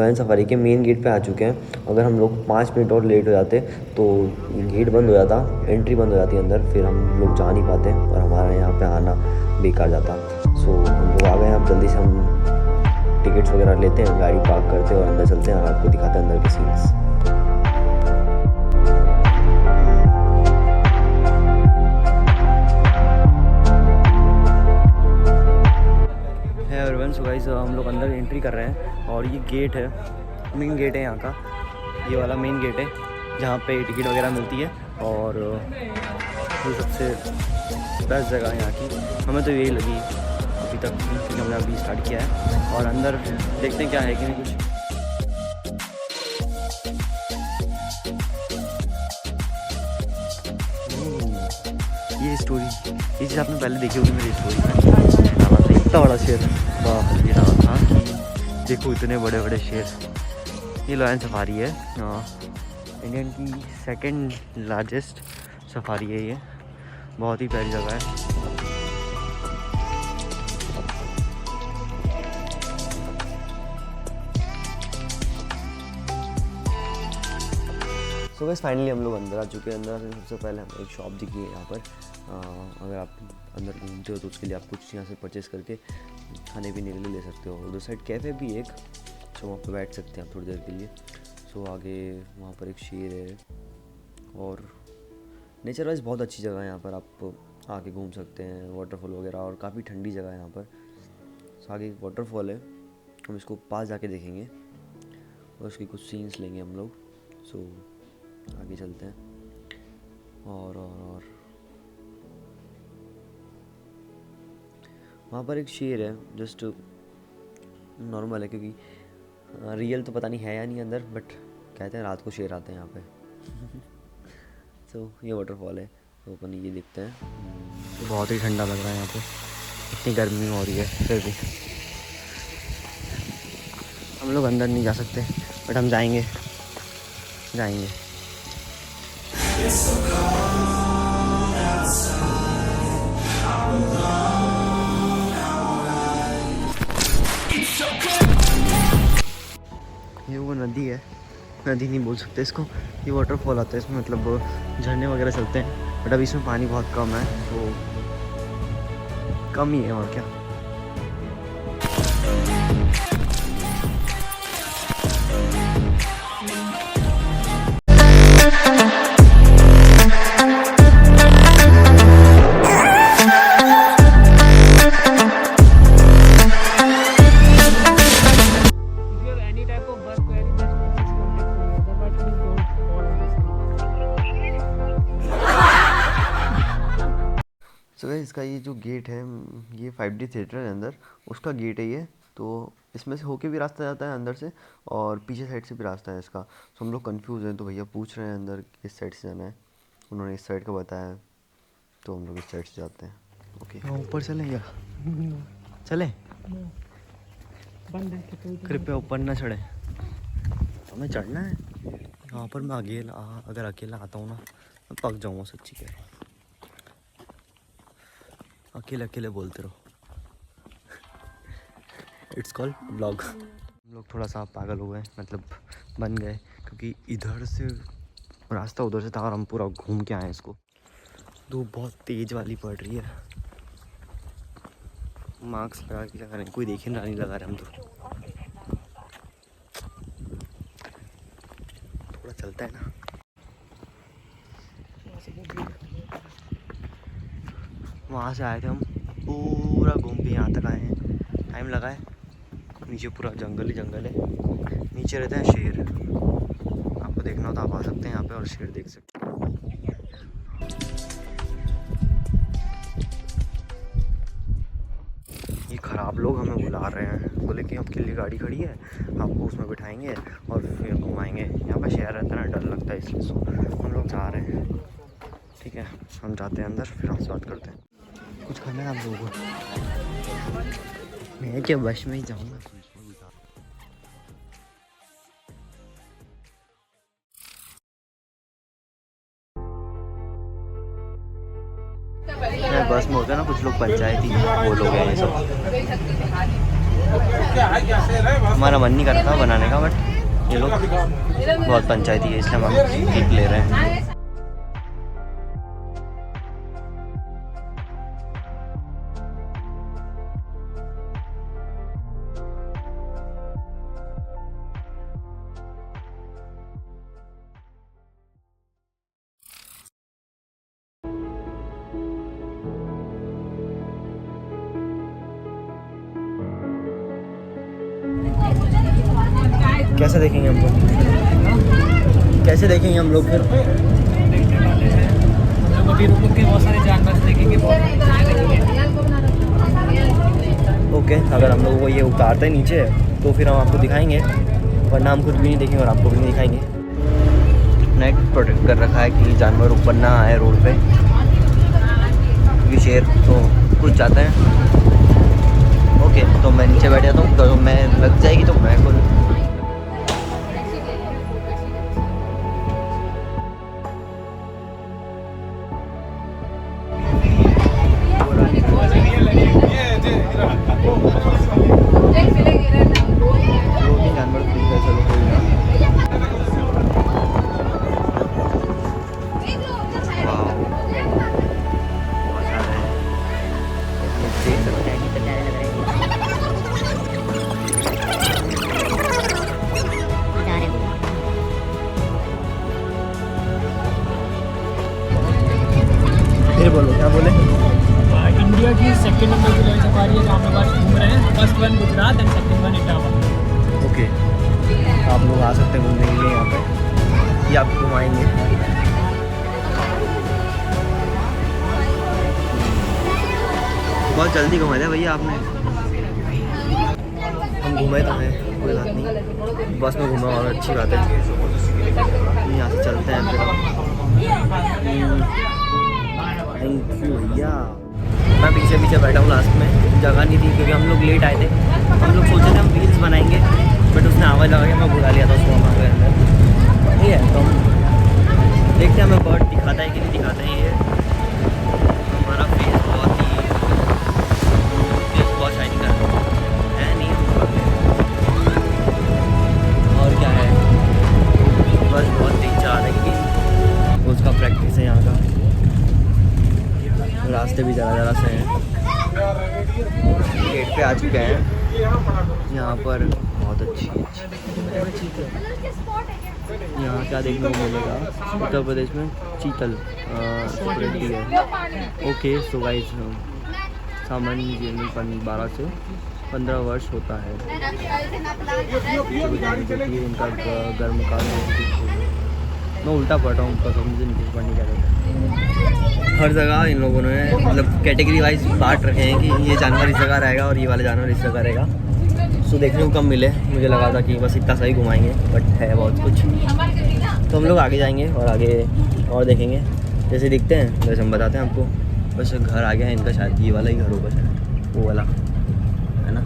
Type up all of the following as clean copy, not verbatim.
Lion safari के main gate पे आ चुके हैं। अगर हम लोग 5 मिनट और लेट हो जाते तो गेट बंद हो जाता, एंट्री बंद हो जाती अंदर, फिर हम लोग जा नहीं पाते और हमारा यहाँ पे आना बेकार जाता। सो हम लोग आ गए हैं। अब जल्दी से हम टिकट्स वगैरह लेते हैं, गाड़ी पार्क करते हैं और अंदर चलते हैं और आपको दिखाते हैं अंदर के सीन्स। सो गाइस हम लोग अंदर एंट्री कर रहे हैं और ये गेट है, मेन गेट है यहाँ का। ये वाला मेन गेट है जहाँ पे टिकट वगैरह मिलती है और ये सबसे बेस्ट जगह है यहाँ की। हमें तो यही लगी अभी तक, क्योंकि हमने अभी स्टार्ट किया है और अंदर देखते हैं क्या है कि नहीं कुछ। ये स्टोरी, ये चीज़ आपने पहले देखी होगी मेरी स्टोरी में। इतना बड़ा शेर ये रहा था कि देखो इतने बड़े बड़े शेर। ये लॉयन सफारी है, इंडियन की सेकंड लार्जेस्ट सफारी है ये। बहुत ही प्यारी जगह है। सो गाइस फाइनली हम लोग अंदर आ चुके हैं। अंदर से सबसे पहले हमें एक शॉप दिखी है यहाँ पर। अगर आप अंदर घूमते हो तो उसके लिए आप कुछ यहाँ से परचेस करके खाने पीने के लिए ले सकते हो। उधर साइड कैफ़े भी एक, सो वहाँ पर बैठ सकते हैं आप थोड़ी देर के लिए। सो आगे वहाँ पर एक शेर है और नेचर वाइज बहुत अच्छी जगह है यहाँ पर। आप आके घूम सकते हैं, वाटरफॉल वगैरह, और काफ़ी ठंडी जगह है यहाँ पर। सो आगे एक वाटरफॉल है, हम इसको पास जाके देखेंगे और उसकी कुछ सीन्स लेंगे हम लोग। सो आगे चलते हैं और वहाँ पर एक शेर है, जस्ट नॉर्मल है क्योंकि रियल तो पता नहीं है या नहीं अंदर, बट कहते हैं रात को शेर आते हैं यहाँ पे। सो ये वाटरफॉल है, तो अपन ये देखते हैं। बहुत ही ठंडा लग रहा है यहाँ पे, इतनी गर्मी हो रही है फिर भी। हम लोग अंदर नहीं जा सकते बट हम जाएंगे। ये वो नदी है, नदी नहीं बोल सकते इसको, ये वाटरफॉल आता है। इसमें मतलब झरने वगैरह चलते हैं, बट अभी इसमें पानी बहुत कम है, तो कम ही है और क्या। तो इसका ये जो गेट है, ये 5D थिएटर है अंदर, उसका गेट है ये। तो इसमें से होके भी रास्ता जाता है अंदर से और पीछे साइड से भी रास्ता है इसका। तो हम लोग कंफ्यूज हैं, तो भैया पूछ रहे हैं अंदर किस साइड से जाना है। उन्होंने इस साइड का बताया, तो हम लोग इस साइड से जाते हैं। ओके, ऊपर चलें क्या? चलें? कृपया ऊपर ना चढ़े, हमें चढ़ना है। यहाँ पर मैं अगर अकेला आता हूँ ना, मैं पक जाऊँगा सच्ची कह रहा हूँ। अकेले बोलते रहो। It's called blog. हम लोग थोड़ा सा पागल हो गए, मतलब बन गए, क्योंकि इधर से रास्ता उधर से था और हम पूरा घूम के आए इसको। धूप बहुत तेज़ वाली पड़ रही है, मास्क लगा के क्या करें, कोई देखे ना नहीं लगा रहे हम तो। थोड़ा चलता है ना। वहाँ से आए थे हम, पूरा घूम के यहाँ तक आए हैं। टाइम लगा है। नीचे पूरा जंगल ही जंगल है, नीचे रहता है शेर। आपको देखना हो तो आप आ सकते हैं यहाँ पे और शेर देख सकते हैं। ये ख़राब लोग हमें बुला रहे हैं, बोले कि आपके लिए गाड़ी खड़ी है, आपको उसमें बिठाएंगे और फिर घुमाएंगे। यहाँ पर शहर रहता है ना, डर लगता है, इसलिए सो हम लोग जा रहे हैं। ठीक है, हम जाते हैं अंदर, फिर आपसे बात करते हैं। कुछ खाना है आप लोगों को? मैं क्या बस में ही जाऊँगा। बस में होता है ना कुछ लोग पंचायती, वो लोग हैं ये सब। हमारा मन नहीं करता बनाने का, बट ये लोग बहुत पंचायती है इसलिए हम जीत ले रहे हैं। कैसे देखेंगे हम लोग, कैसे देखेंगे हम लोग फिर? अभी रुक के बहुत सारे जानवर देखेंगे। ओके, अगर हम लोगों को ये उतारते हैं नीचे तो फिर हम आपको दिखाएंगे, वरना हम खुद भी नहीं देखेंगे और आपको भी नहीं दिखाएंगे। नेट प्रोटेक्ट कर रखा है कि जानवर ऊपर ना आए रोड पे, क्योंकि शेर तो कुछ जाते हैं। ओके, तो मैं नीचे बैठ जाता हूँ, तो मैं लग जाएगी तो मैं खुद जानवर चलो कोई ना। फिर बोलो, क्या बोले? इंडिया की सेकंड नंबर की रेल सफारी है जहाँ हम लोग आज घूम रहे हैं। First one Gujarat and second one Etawah. Okay, आप लोग आ सकते हैं घूमने के लिए यहाँ पे, ये आपको घुमाएंगे। बहुत जल्दी घुमा दिया भैया आपने। हम घूमे तो हैं, कोई बात नहीं, बस में घूमा और अच्छी बात है। यहाँ से चलते हैं फिर। थैंक यू भैया। मैं पीछे पीछे बैठा हूँ लास्ट में, जगह नहीं थी क्योंकि हम लोग लेट आए थे। हम लोग सोचे थे हम रील्स बनाएंगे, बट उसने आवाज़ लगा के मैं बुला लिया था उसको वहाँ के अंदर। ठीक है, तो हम देखते हैं हमें बर्ड दिखाता है कि नहीं दिखाता है। ये हमारा फेस बहुत शाइनिंग कर रहा है नहीं, और क्या है, बस बहुत तेज चला रहा है क्योंकि उसका प्रैक्टिस है यहाँ का। रास्ते भी ज़रा से हैं। गेट पे आ चुके हैं। यहाँ पर बहुत अच्छी यहाँ क्या देखने को मिलेगा, उत्तर प्रदेश में चीतल सिक्योरिटी है। ओके, सो गाइस, सामान्य जीवन 12 से 15 वर्ष होता है। इनका गर्म काल मैं उल्टा पढ़ रहा हूँ, उनका समझे नहीं पढ़ने क्या रहता है। हर जगह इन लोगों ने मतलब कैटेगरी वाइज बांट रखे हैं कि ये जानवर इस जगह रहेगा और ये वाला जानवर इस जगह रहेगा। सो देखने को कम मिले, मुझे लगा था कि बस इतना सही घुमाएंगे, बट है बहुत कुछ। तो हम लोग आगे जाएंगे और आगे और देखेंगे, जैसे दिखते हैं वैसे हम बताते हैं आपको। बस घर आ गया है इनका, शायद ये वाला ही घर होगा, शायद वो वाला है ना,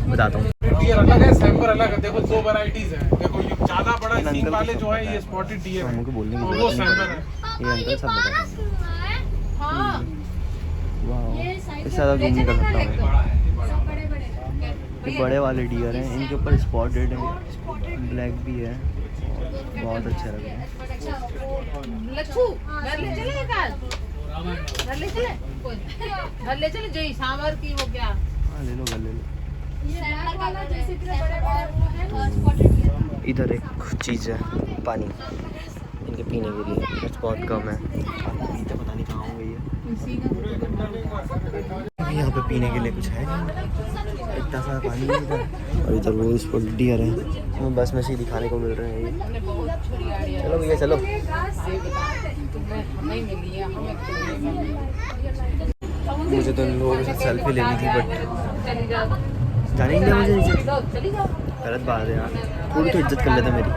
बताता हूँ। डियर अलग है, सैंपर अलग है। देखो 2 वैरायटीज है। देखो ये ज्यादा बड़ा सींग वाले जो है ये स्पॉटेड डियर है, वो सैंपर है। ये अंकल सब बताते हैं। वाह, इससे ज़्यादा जूम नहीं कर सकता मैं। ये बड़े वाले डियर हैं, इनके ऊपर स्पॉटेड है, ब्लैक भी है, बहुत अच्छा लग रहा है। लच्छू घर ले चले घर ले चले घर ले चले जो सांवर की वो क्या। हाँ ले लो, घर ले लो। इधर एक चीज़ है, पानी इनके पीने के लिए, बस बहुत कम है। पीते पता नहीं कहाँ हो गई है। यहाँ पे पीने के लिए कुछ है, इतना सारा पानी है इधर। और इधर वो इस पर डियर है, हमें बस में से ही दिखाने को मिल रहे हैं ये। चलो भैया चलो। मुझे तो इन लोगों के साथ सेल्फी लेनी थी, बट जाने ही नहीं मुझे नीचे। गलत बात है यार, थोड़ी तो इज्जत कर लेते मेरी।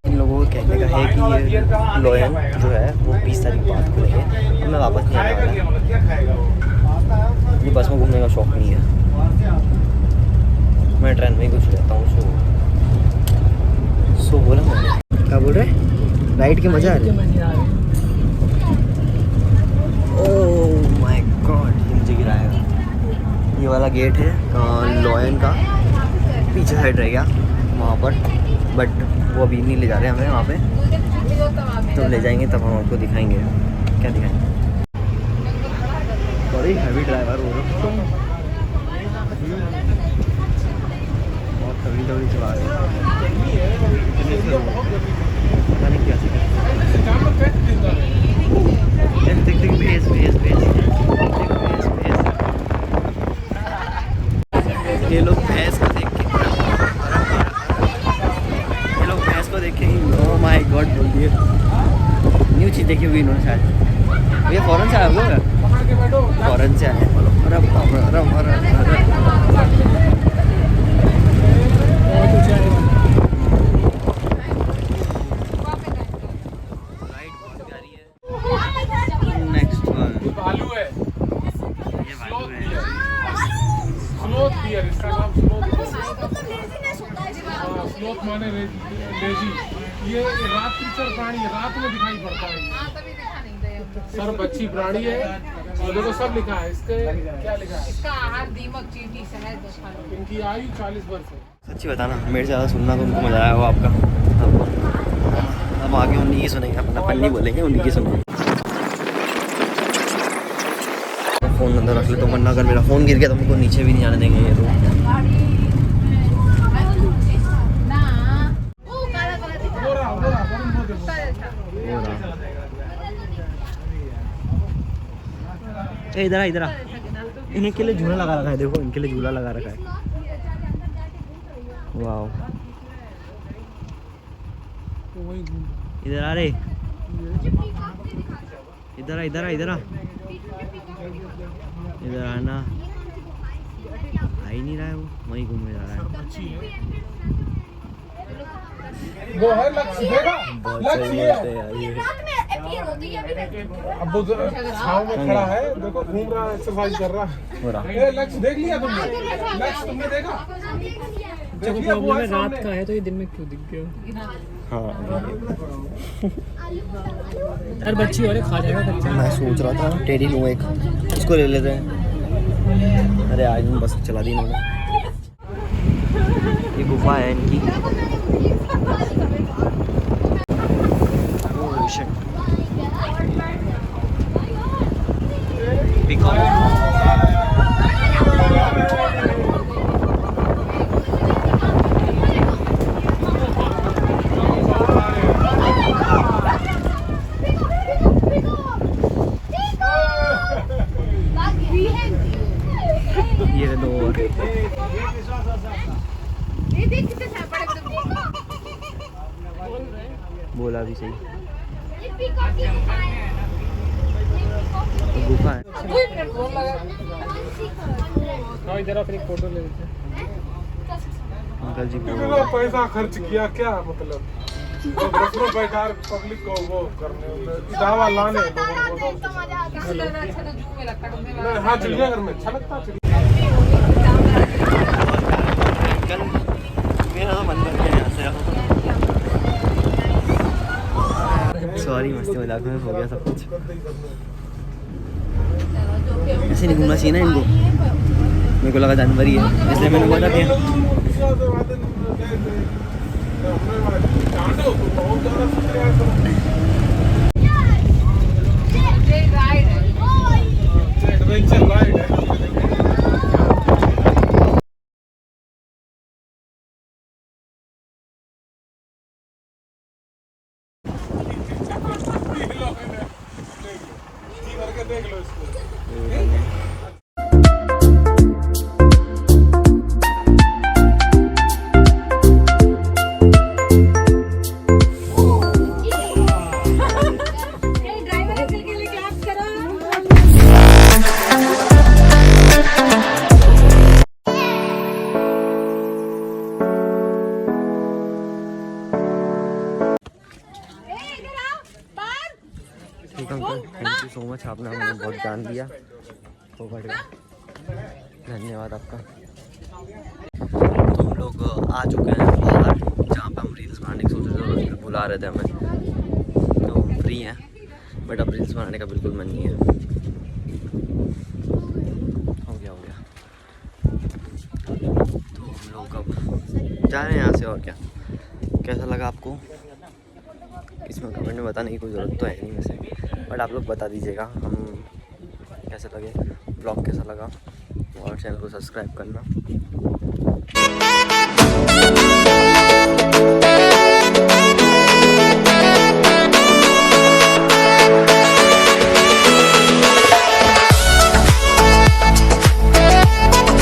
इन लोगों को कहने का है कि ये लोयन जो है वो 20 तारीख बाद खुलेंगे और मैं वापस नहीं आने वाला। मुझे बस में घूमने का शौक नहीं है, मैं ट्रेन में ही कुछ रहता हूँ। सो बोला मैंने, क्या बोल रहे, राइड के मज़ा आ रहा है। ओह माय गॉड, ये मुझे गिराएगा। ये वाला गेट है लॉयन का, पीछे साइड रह गया वहाँ पर, बट वो अभी नहीं ले जा रहे हमें वहाँ पे, तो ले जाएंगे तब हम आपको दिखाएंगे। क्या दिखाएंगे? बड़ी हैवी ड्राइवर हो रहा, बहुत तगड़ी तगड़ी चला रहे हैं, पता नहीं क्या सीखा। देख देख भेज भेज भेज, ये लोग भैंस को देख के, ये लोग भैंस को देख के ओह माय गॉड बोल दिए। न्यू चीज़ देखी हुई इन्होंने शायद। ये फॉरेन से आया हुआ है, फॉरेन से आए। नेक्स्ट वन भालू है, ये भालू है। स्लोथ बियर, इसका नाम स्लोथ बियर। स्लोथ माने लेजी। ये रात्रिचर प्राणी है, रात में दिखाई पड़ता है। सर्वभक्षी प्राणी है, और देखो सब लिखा है इसके, क्या लिखा है? इसका आहार दीमक, चींटी, शहद, इनकी आयु 40 वर्ष है। सच्ची बताना, मेरे से ज़्यादा सुनना तो उनको मज़ा आया होगा आपका। अब आगे उन्हीं की सुनेंगे, अपना अपन नहीं बोलेंगे, उन्हीं की सुनेंगे। फ़ोन अंदर रख ले, तो वरना अगर मेरा फ़ोन गिर गया तो मुझको नीचे भी नहीं जाने देंगे ये लोग। इधर आ, इधर आ। इनके लिए झूला लगा रखा है, देखो इनके लिए झूला लगा रखा है। वाह, इधर आ रे, इधर आ, इधर आ, इधर आ, इधर आना। आ ही नहीं रहा है वो, वहीं घूमने जा रहा है। वो है लक्ष्य, देखा? लक्ष्य ये है। अब वो छाँव में खड़ा है, देखो घूम रहा है, एक्सरसाइज कर रहा है। ये लक्ष्य देख लिया तुमने? लक्ष्य तुमने देखा? जब प्रॉब्लम है रात का है तो ये दिन में क्यों दिख गया? हाँ, यार बच्ची और खा जाएगा बच्चा। मैं सोच रहा था टेडी लूँ एक, इसको ले लेते हैं। अरे आज मैं बस चला दी इन्होंने। ये गुफा है इनकी। Oh shit, peacock. ये दो और बोला भी सही। गुफा है। इधर फिर एक फोटो ले लेते हैं। अंकल जी कितना पैसा खर्च किया, क्या मतलब? तो बस में बैठा पब्लिक को वो करने, दावा लाने लोगों को। हाँ, चिड़ियाघर में अच्छा लगता है। मेरा तो मन कर गया यहाँ से। सॉरी, मस्ती मजाक में हो गया सब कुछ। ऐसे नहीं घूमना चाहिए ना इनको। मेरे को लगा जानवर ही है, इसलिए मैंने बता दिया। एडवेंचर राइड है। देख लो इसको। थैंक यू सो मच, आपने हमें बहुत ज्ञान दिया, तो बढ़िया, धन्यवाद आपका। तो हम लोग आ चुके हैं बाहर, जहाँ पे हम रील्स बनाने की सोच रहे थे, बुला रहे थे हमें, तो फ्री हैं, बट अब रील्स बनाने का बिल्कुल मन नहीं है। हो गया अब जा रहे हैं यहाँ से, और क्या। कैसा लगा आपको इसमें कमेंट में बताने की कोई ज़रूरत तो है नहीं वैसे, बट आप लोग बता दीजिएगा हम कैसे लगे, ब्लॉग कैसा लगा, और चैनल को सब्सक्राइब करना।